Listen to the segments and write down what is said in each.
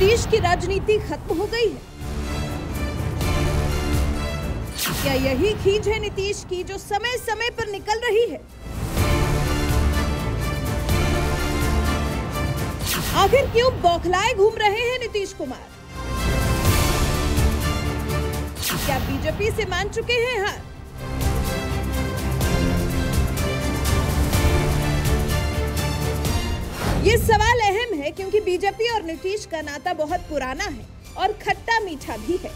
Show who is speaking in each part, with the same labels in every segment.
Speaker 1: नीतीश की राजनीति खत्म हो गई है? क्या यही खींच है नीतीश की जो समय समय पर निकल रही है? आखिर क्यों बौखलाए घूम रहे हैं नीतीश कुमार? क्या बीजेपी से मान चुके हैं हार? ये सवाल अहम है क्योंकि बीजेपी और नीतीश का नाता बहुत पुराना है और खट्टा मीठा भी है।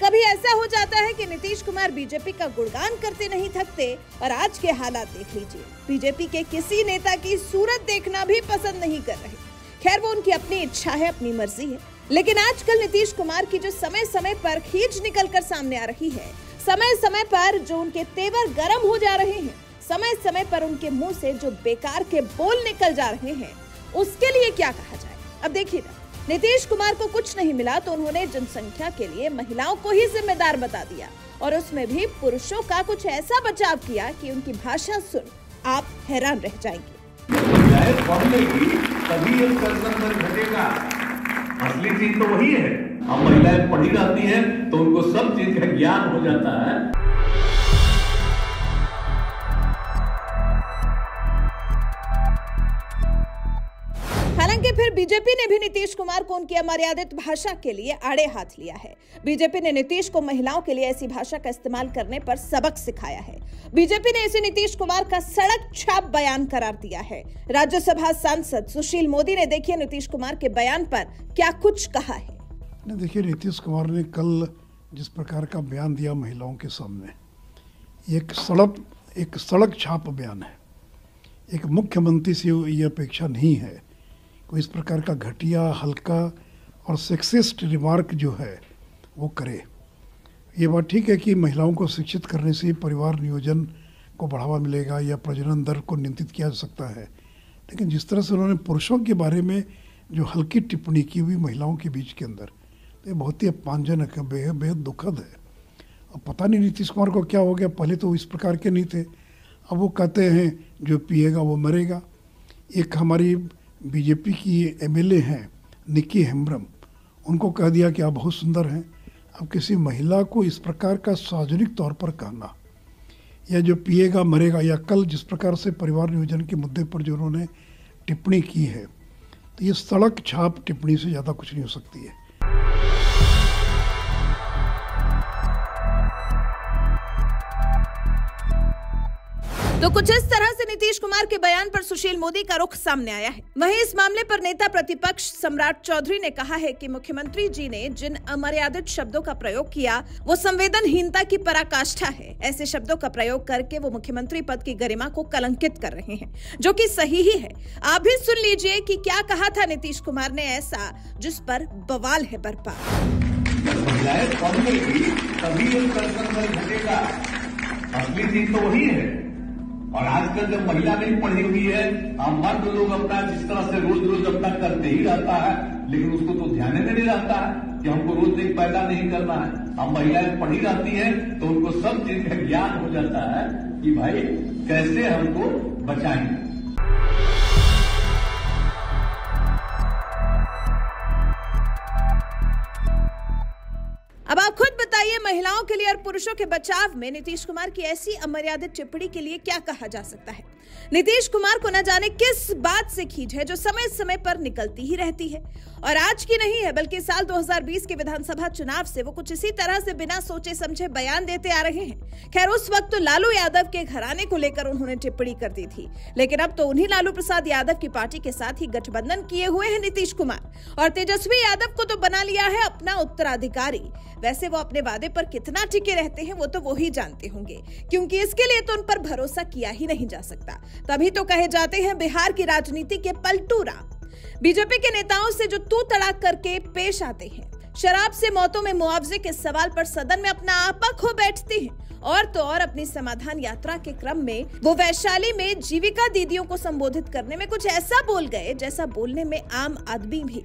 Speaker 1: कभी ऐसा हो जाता है कि नीतीश कुमार बीजेपी का गुणगान करते नहीं थकते और आज के हालात देख लीजिए, बीजेपी के किसी नेता की सूरत देखना भी पसंद नहीं कर रहे। खैर वो उनकी अपनी इच्छा है, अपनी मर्जी है, लेकिन आजकल नीतीश कुमार की जो समय समय पर खींच निकल कर सामने आ रही है, समय समय पर जो उनके तेवर गर्म हो जा रहे हैं, समय समय पर उनके मुंह से जो बेकार के बोल निकल जा रहे हैं, उसके लिए क्या कहा जाए। अब देखिए ना, नीतीश कुमार को कुछ नहीं मिला तो उन्होंने जनसंख्या के लिए महिलाओं को ही जिम्मेदार बता दिया और उसमें भी पुरुषों का कुछ ऐसा बचाव किया कि उनकी भाषा सुन आप हैरान रह जाएंगे।
Speaker 2: तभी एक घटेगा, असली चीज तो वही है। अब महिलाएं पढ़ी रहती हैं तो उनको सब चीज का ज्ञान हो जाता है।
Speaker 1: हालांकि फिर बीजेपी ने भी नीतीश कुमार को उनकी अमर्यादित भाषा के लिए आड़े हाथ लिया है। बीजेपी ने नीतीश को महिलाओं के लिए ऐसी भाषा का इस्तेमाल करने पर सबक सिखाया है। बीजेपी ने इसे नीतीश कुमार का सड़क छाप बयान करार दिया है। राज्यसभा सांसद सुशील मोदी ने देखिए नीतीश कुमार के बयान पर क्या कुछ कहा है।
Speaker 3: देखिए, नीतीश कुमार ने कल जिस प्रकार का बयान दिया महिलाओं के सामने, एक सड़क छाप बयान है। एक मुख्यमंत्री से ये अपेक्षा नहीं है कोई इस प्रकार का घटिया, हल्का और सेक्सिस्ट रिमार्क जो है वो करे। ये बात ठीक है कि महिलाओं को शिक्षित करने से परिवार नियोजन को बढ़ावा मिलेगा या प्रजनन दर को नियंत्रित किया जा सकता है, लेकिन जिस तरह से उन्होंने पुरुषों के बारे में जो हल्की टिप्पणी की हुई महिलाओं के बीच के अंदर, तो ये बहुत ही अपमानजनक है, बेहद दुखद है। अब पता नहीं नीतीश कुमार को क्या हो गया, पहले तो इस प्रकार के नहीं थे, अब वो कहते हैं जो पिएगा वो मरेगा। एक हमारी बीजेपी की एमएलए हैं निक्की हेम्ब्रम, उनको कह दिया कि आप बहुत सुंदर हैं। अब किसी महिला को इस प्रकार का सार्वजनिक तौर पर कहना, या जो पिएगा मरेगा, या कल जिस प्रकार से परिवार नियोजन के मुद्दे पर जो उन्होंने टिप्पणी की है, तो ये सड़क छाप टिप्पणी से ज़्यादा कुछ नहीं हो सकती है।
Speaker 1: तो कुछ इस तरह से नीतीश कुमार के बयान पर सुशील मोदी का रुख सामने आया है। वहीं इस मामले पर नेता प्रतिपक्ष सम्राट चौधरी ने कहा है कि मुख्यमंत्री जी ने जिन अमर्यादित शब्दों का प्रयोग किया वो संवेदनहीनता की पराकाष्ठा है। ऐसे शब्दों का प्रयोग करके वो मुख्यमंत्री पद की गरिमा को कलंकित कर रहे हैं, जो कि सही ही है। आप भी सुन लीजिए कि क्या कहा था नीतीश कुमार ने ऐसा जिस पर बवाल है बरपा।
Speaker 2: असली चीज तो वही है। और आजकल जब महिला नहीं पढ़ी हुई है, मर्द लोग अपना जिस तरह से रोज रोज अपना करते ही रहता है, लेकिन उसको तो ध्यान में नहीं रहता है कि हमको रोज एक पैदा नहीं करना है। अब महिलाएं पढ़ी रहती है तो उनको सब चीज का ज्ञान हो जाता है कि भाई कैसे हमको बचाएंगे।
Speaker 1: अब आप खुद बताइए, महिलाओं के लिए और पुरुषों के बचाव में नीतीश कुमार की ऐसी अमर्यादित टिप्पणी के लिए क्या कहा जा सकता है। नीतीश कुमार को न जाने किस बात से खींच है जो समय समय पर निकलती ही रहती है, और आज की नहीं है बल्कि साल 2020 के विधानसभा चुनाव से वो कुछ इसी तरह से बिना सोचे समझे बयान देते आ रहे हैं। खैर उस वक्त तो लालू यादव के घराने को लेकर उन्होंने टिप्पणी कर दी थी, लेकिन अब तो उन्हीं लालू प्रसाद यादव की पार्टी के साथ ही गठबंधन किए हुए हैं नीतीश कुमार, और तेजस्वी यादव को तो बना लिया है अपना उत्तराधिकारी। वैसे वो अपने वादे पर कितना टिके रहते हैं वो तो वो ही जानते होंगे, क्योंकि इसके लिए तो उन पर भरोसा किया ही नहीं जा सकता। तभी तो कहे जाते हैं बिहार की राजनीति के पलटूरा। बीजेपी के नेताओं से जो तू तड़ाक करके पेश आते हैं, शराब से मौतों में मुआवजे के सवाल पर सदन में अपना आपा खो बैठते हैं, और तो और अपनी समाधान यात्रा के क्रम में वो वैशाली में जीविका दीदियों को संबोधित करने में कुछ ऐसा बोल गए जैसा बोलने में आम आदमी भी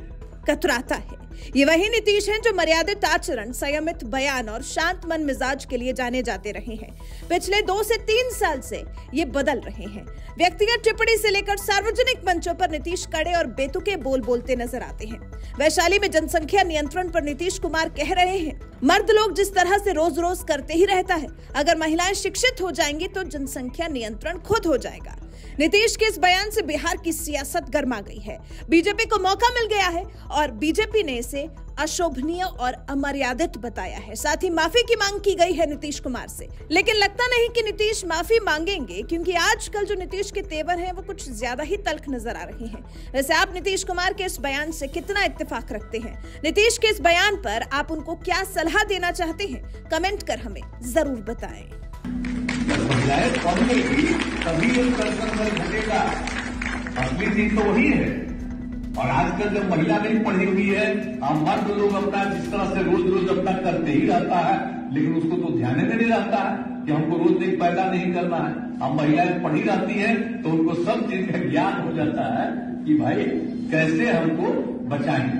Speaker 1: कतराता है। ये वही नीतीश हैं जो मर्यादित आचरण, संयमित बयान और शांत मन मिजाज के लिए जाने जाते रहे हैं। पिछले 2 से 3 साल से ये बदल रहे हैं। व्यक्तिगत टिप्पणी से लेकर सार्वजनिक मंचों पर नीतीश कड़े और बेतुके बोल बोलते नजर आते हैं। वैशाली में जनसंख्या नियंत्रण पर नीतीश कुमार कह रहे हैं, मर्द लोग जिस तरह से रोज रोज करते ही रहता है, अगर महिलाएं शिक्षित हो जाएंगी तो जनसंख्या नियंत्रण खुद हो जाएगा। नीतीश के इस बयान से बिहार की सियासत गर्मा गई है। बीजेपी को मौका मिल गया है और बीजेपी ने इसे अशोभनीय और अमर्यादित बताया है। साथ ही माफी की मांग की गई है नीतीश कुमार से, लेकिन लगता नहीं कि नीतीश माफी मांगेंगे, क्योंकि आजकल जो नीतीश के तेवर हैं वो कुछ ज्यादा ही तल्ख नजर आ रहे हैं। वैसे आप नीतीश कुमार के इस बयान से कितना इत्तेफाक रखते हैं? नीतीश के इस बयान पर आप उनको क्या सलाह देना चाहते हैं? कमेंट कर हमें जरूर बताएं।
Speaker 2: महिलाएं पढ़ेगी तभी एक संघर्ष घटेगा। असली चीज तो वही है। और आजकल जब महिला नहीं पढ़ी हुई है, मर्द लोग अपना जिस तरह से रोज रोज अपना करते ही रहता है, लेकिन उसको तो ध्यान में नहीं रहता है कि हमको रोज नहीं पैदा नहीं करना है। अब महिलाएं पढ़ी रहती है तो उनको सब चीज का ज्ञान हो जाता है कि भाई कैसे हमको बचाएंगे।